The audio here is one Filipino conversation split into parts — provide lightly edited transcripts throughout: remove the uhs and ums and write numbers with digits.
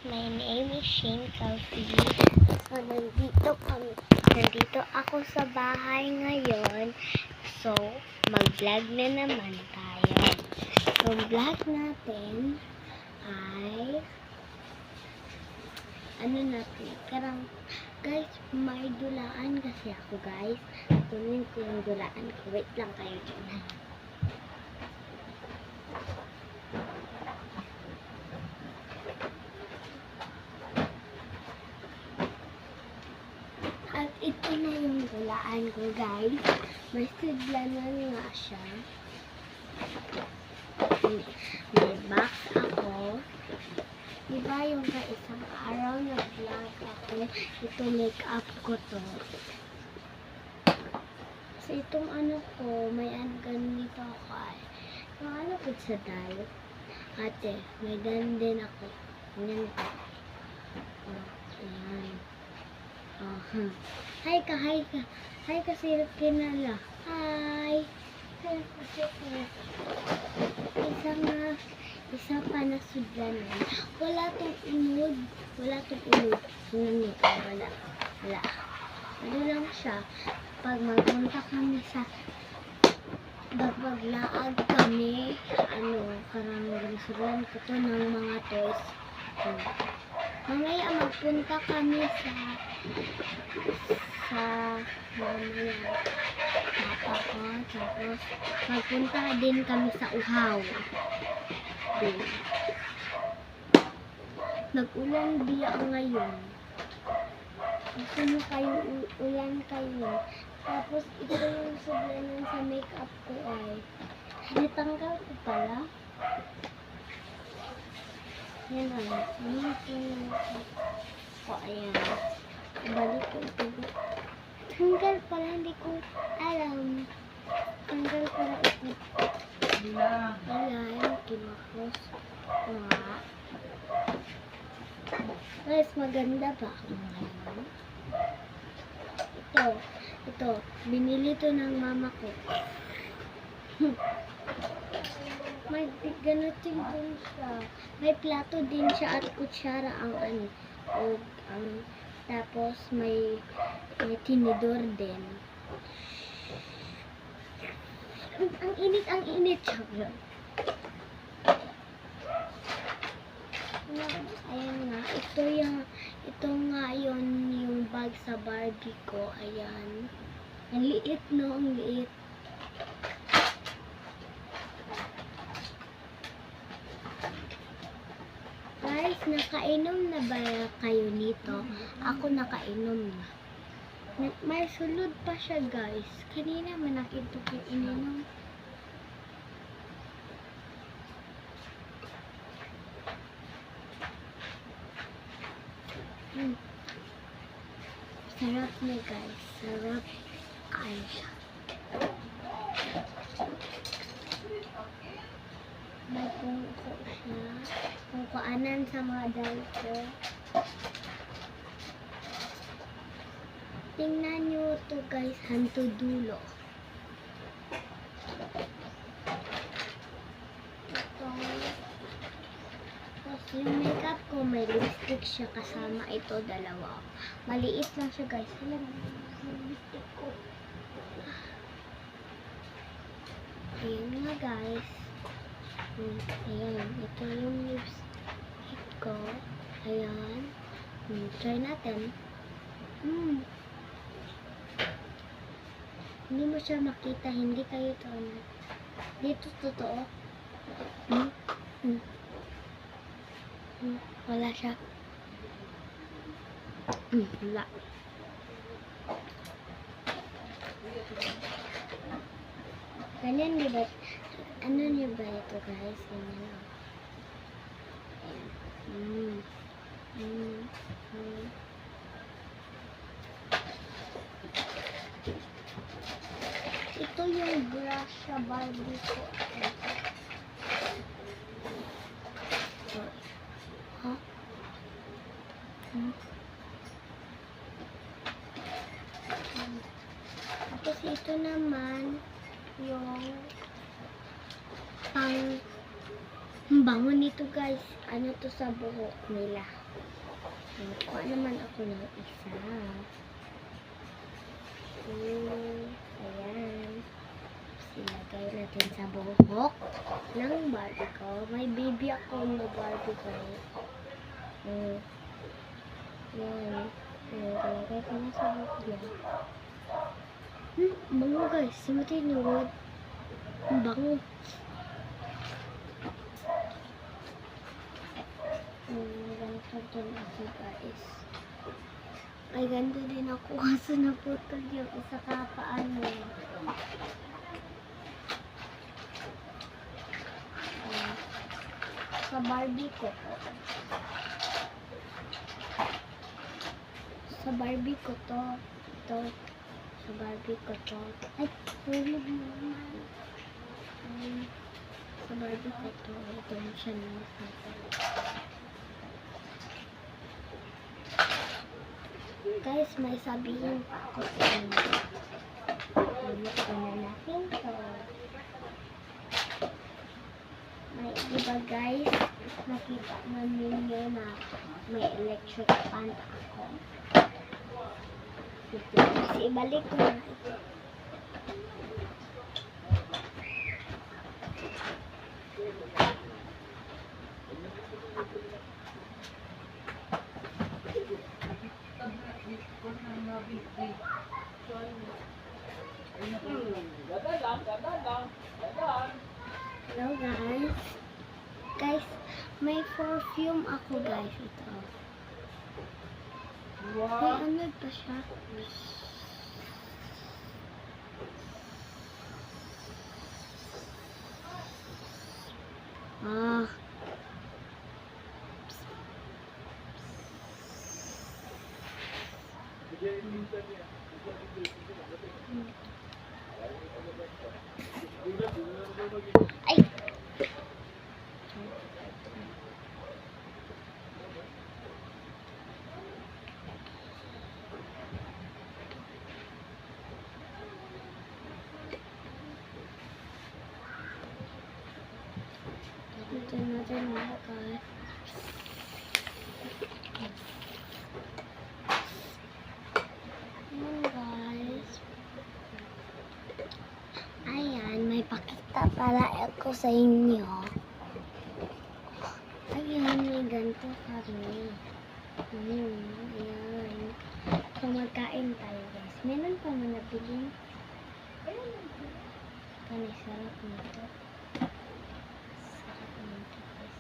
my name is Shane Calvi. So, nandito ako sa bahay ngayon. So, mag-vlog na naman tayo. So, vlog natin ay karang guys, may dulaan kasi ako guys. Tunin ko yung dulaan ko. Wait lang kayo dyan. At ito na yung dulaan ko guys. May sidlanan nga siya. May box ako. Diba yung isang araw nag-vlog ako, ito make-up ko to. Kasi itong ko, may ganito ako ay. Yung ko sa dal. Ate, may dan din ako. Ganyan ko. Ayan. Hi ka. Hi ka, sirap kinala. Hi. Isa pa na sudlanan. Wala tong inod. Wala. Ano lang siya. Pag magpunta kami maglaag kami, karang sudlan ko to ng mga toys. Mamaya magpunta kami sa mamaya papa ko. Tapos magpunta din kami sa uhaw. Nag-ulan biya ngayon. Gusto mo kayong ulan kayo. Tapos ito yung sudlanan sa makeup ko ay natanggal ko pala. Yan ay. Ayan. Balik ko ito. Tanggal pala, hindi ko alam. Tanggal pala ito. Ayan, kinakos. Guys, maganda ba ako ngayon? Ito. Binili to ng mama ko. May ganating din siya. May plato din siya at kutsara tapos may tinidor din. Ang init siya. Ayan nga, ito nga yung bag sa Barbie ko. Ayan. Ang liit, no? Ang liit. Guys, nakainom na ba kayo nito? Ako nakainom na. May sulod pa siya, guys. Kanina manakita ko ininom. Sarap niya, guys. Sarap. Kain siya. May pungko siya. Pungkoanan sa mga dal ko. Tingnan nyo to guys, hanto dulo. Tapos yung makeup ko, may lipstick siya kasama ito, dalawa. Maliit lang siya guys. Alam mo, yung lipstick ko. Ayan nga guys. Ayan, ito yung lipstick ko. Ayan. Try natin. Hindi mo siya makita, hindi kayo tonat. Dito totoo. Wala siya. Wala. Ganyan diba? Ano niyo ba ito guys? Ganyan. Ito yung brush sa Barbie ko. Tapos ito naman yung pang bango nito guys. Ano to sa buhok nila. Kuha naman ako ng isa. Ayan. Ilagay natin sa buhok ng Barbie ko. May baby ako na Barbie ko. Ayan. Ilagay ko na sa buhok niya. Bango guys. Simutin niyo. Ang bango. Ganito din ako guys. Ay, ganito din ako kasi naputol yung isa kapaano. Sa Barbie ko to. Sa Barbie ko to. Ito. Sa Barbie ko to. Ay, hulog naman. Sa Barbie ko to. Ito na siya naman. Guys, may sabihin ako sa inyo. Ulit ko na natin to. May iba guys, nakita man ninyo na may electric fan ako. Kasi ibalik ko na ito. Hello guys. Guys, may perfume ako guys. Ito. May ano pa siya. Ay! Ito natin mga guys. Ayan, may pakita para ako sa inyo. Ayan, may ganito kami. Ayan. So, magkain tayo guys. Meron pa man nabili. Kani, sarap nito. Sarap nito guys.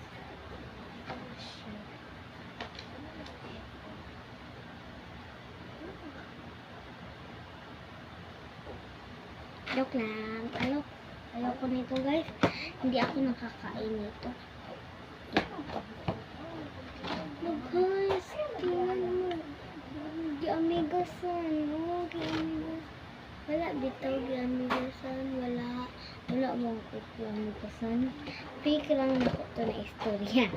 Joke lang. Ayoko nito guys. Hindi ako nakakain nito. Guys, tingnan mo. Gi-amigasan. Wala bitaw gi-amigasan. Wala mong gi-amigasan. Fake lang na ko ito na istorya.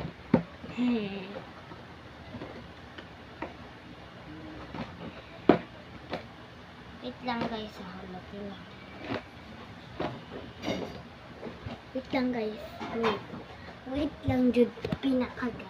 Wait lang guys. Halatin lang. Wait lang guys. Wait lang jud pinaka guys.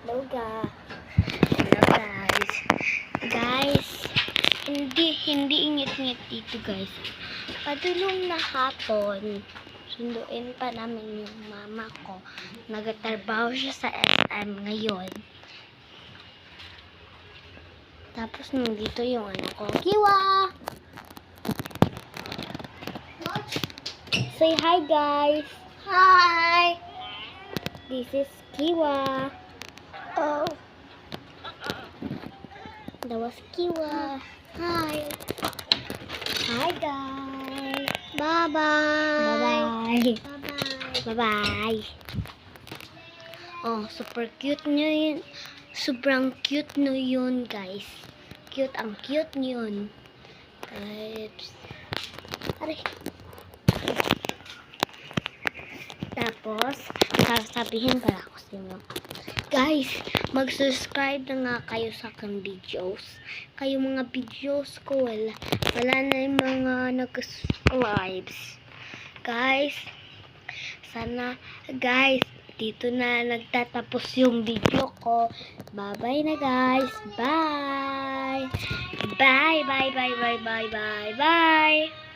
Hello guys. Guys, hindi ingit-ngit dito guys. Padulong na hapon, sunduin pa namin yung mama ko. Nagtatrabaho siya sa SM ngayon. Tapos nandito yung ano ko. Kiwa! Say hi guys! Hi! This is Kiwa. Oh. That was Kiwa. Hi. Hi guys. Bye-bye. Bye-bye. Bye-bye. Oh, super cute nyo yun. Sobrang cute nyo yun, guys. Cute, ang cute nyo yun. Guys. Aray. Tapos, sasabihin pala ako sa inyo. Guys, mag-subscribe na nga kayo sa aking videos. Kayo mga videos ko, wala na yung mga nag-subscribes. Guys, sana, guys, dito na nagtatapos yung video ko. Bye-bye na, guys. Bye! Bye, bye, bye, bye, bye, bye, bye.